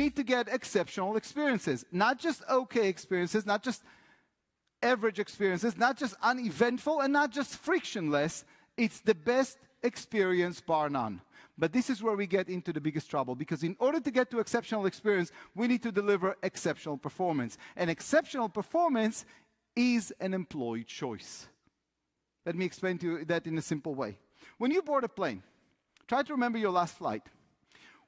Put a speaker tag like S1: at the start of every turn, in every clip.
S1: need to get exceptional experiences. Not just okay experiences, not just average experiences, not just uneventful, and not just frictionless. It's the best experience, bar none. But this is where we get into the biggest trouble, because in order to get to exceptional experience, we need to deliver exceptional performance. And exceptional performance is an employee choice. Let me explain to you that in a simple way. When you board a plane, try to remember your last flight.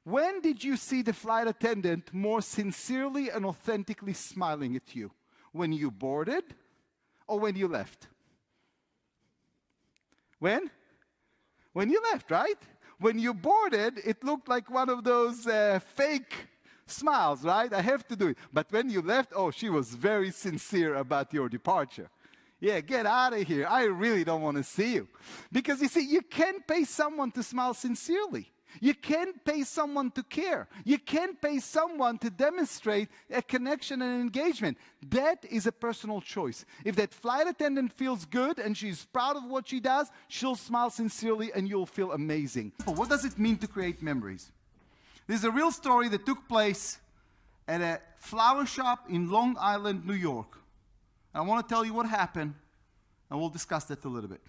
S1: When did you see the flight attendant more sincerely and authentically smiling at you? When you boarded or when you left? When? When you left, right? When you boarded, it looked like one of those fake smiles, right? I have to do it. But when you left, oh, she was very sincere about your departure. Yeah, get out of here. I really don't want to see you. Because you see, you can't pay someone to smile sincerely. You can't pay someone to care. You can't pay someone to demonstrate a connection and engagement. That is a personal choice. If that flight attendant feels good and she's proud of what she does, she'll smile sincerely and you'll feel amazing. What does it mean to create memories? This is a real story that took place at a flower shop in Long Island, New York. I want to tell you what happened, and we'll discuss that a little bit.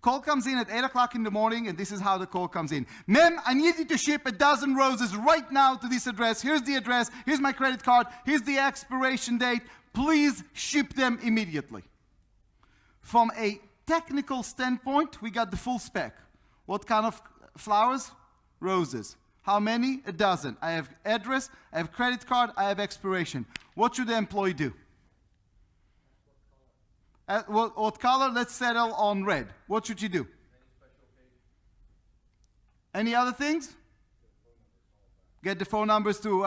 S1: Call comes in at 8 o'clock in the morning, and this is how the call comes in. Ma'am, I need you to ship a dozen roses right now to this address. Here's the address. Here's my credit card. Here's the expiration date. Please ship them immediately. From a technical standpoint, we got the full spec. What kind of flowers? Roses. How many? A dozen. I have address, I have credit card, I have expiration. What should the employee do? What color? Let's settle on red. What should you do? Any other things? Get the phone numbers to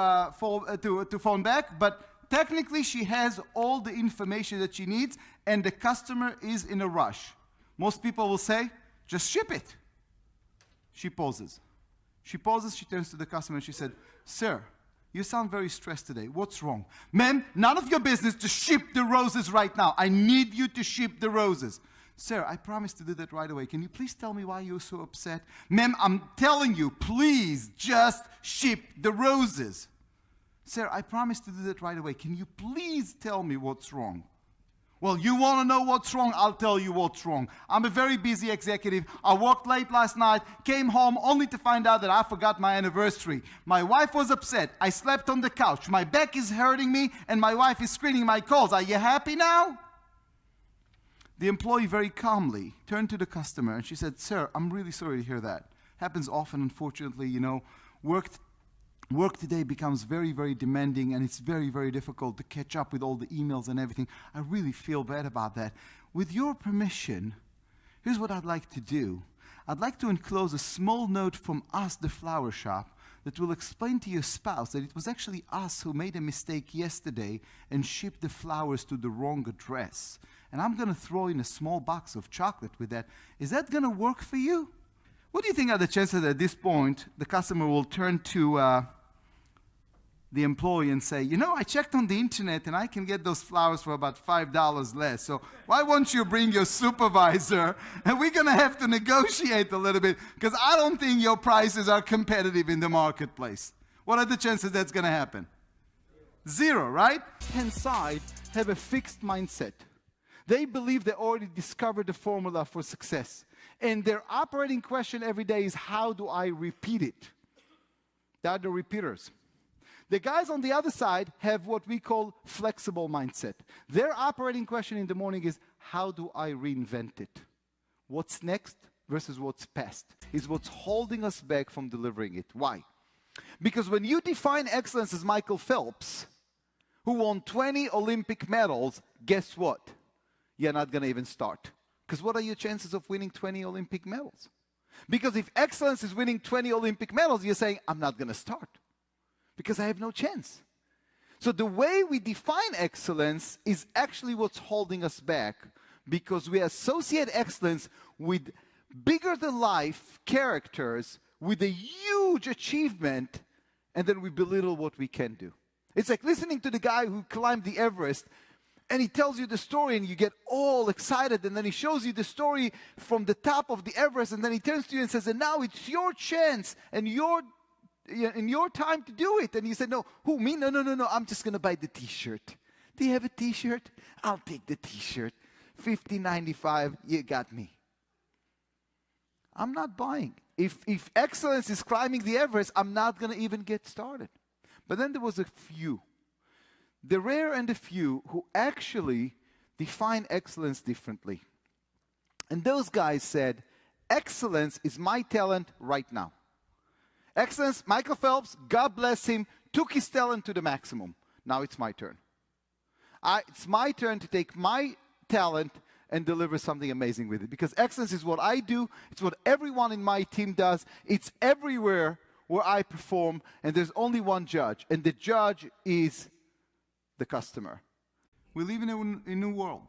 S1: phone back. But technically, she has all the information that she needs, and the customer is in a rush. Most people will say, just ship it. She pauses. She turns to the customer, and she said, sir, you sound very stressed today. What's wrong? Ma'am, none of your business to ship the roses right now. I need you to ship the roses. Sir, I promised to do that right away. Can you please tell me why you're so upset? Ma'am, I'm telling you, please just ship the roses. Sir, I promised to do that right away. Can you please tell me what's wrong? Well, you want to know what's wrong? I'll tell you what's wrong. I'm a very busy executive. I worked late last night, came home only to find out that I forgot my anniversary. My wife was upset. I slept on the couch. My back is hurting me, and my wife is screening my calls. Are you happy now? The employee very calmly turned to the customer, and she said, sir, I'm really sorry to hear that. Happens often, unfortunately, you know. Work today becomes very, very demanding, and it's very, very difficult to catch up with all the emails and everything. I really feel bad about that. With your permission, here's what I'd like to do. I'd like to enclose a small note from us, the flower shop, that will explain to your spouse that it was actually us who made a mistake yesterday and shipped the flowers to the wrong address. And I'm going to throw in a small box of chocolate with that. Is that going to work for you? What do you think are the chances that at this point the customer will turn to the employee and say, you know, I checked on the internet and I can get those flowers for about $5 less. So why won't you bring your supervisor and we're going to have to negotiate a little bit because I don't think your prices are competitive in the marketplace. What are the chances that's going to happen? Zero, right? Hand side have a fixed mindset. They believe they already discovered the formula for success. And their operating question every day is, how do I repeat it? They are the repeaters. The guys on the other side have what we call flexible mindset. Their operating question in the morning is, how do I reinvent it? What's next versus what's past is what's holding us back from delivering it. Why? Because when you define excellence as Michael Phelps, who won 20 Olympic medals, guess what? You're not going to even start. Because what are your chances of winning 20 Olympic medals? Because if excellence is winning 20 Olympic medals, you're saying, I'm not going to start. Because I have no chance. So the way we define excellence is actually what's holding us back, because we associate excellence with bigger-than-life characters, with a huge achievement, and then we belittle what we can do. It's like listening to the guy who climbed the Everest, and he tells you the story, and you get all excited, and then he shows you the story from the top of the Everest, and then he turns to you and says, and now it's your chance, and your
S2: in your time to do it. And you said, no, who, me? No, I'm just going to buy the t-shirt. Do you have a t-shirt? I'll take the t-shirt. $15.95, you got me. I'm not buying. If excellence is climbing the Everest, I'm not going to even get started. But then there was a few. The rare and the few who actually define excellence differently. And those guys said, excellence is my talent right now. Excellence, Michael Phelps, God bless him, took his talent to the maximum. Now it's my turn. It's my turn to take my talent and deliver something amazing with it. Because excellence is what I do. It's what everyone in my team does. It's everywhere where I perform. And there's only one judge. And the judge is the customer.
S1: We live in a new world.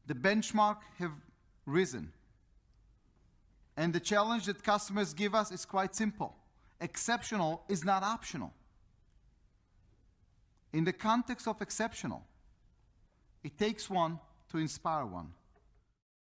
S1: The benchmark have risen. And the challenge that customers give us is quite simple. Exceptional is not optional. In the context of exceptional, it takes one to inspire one.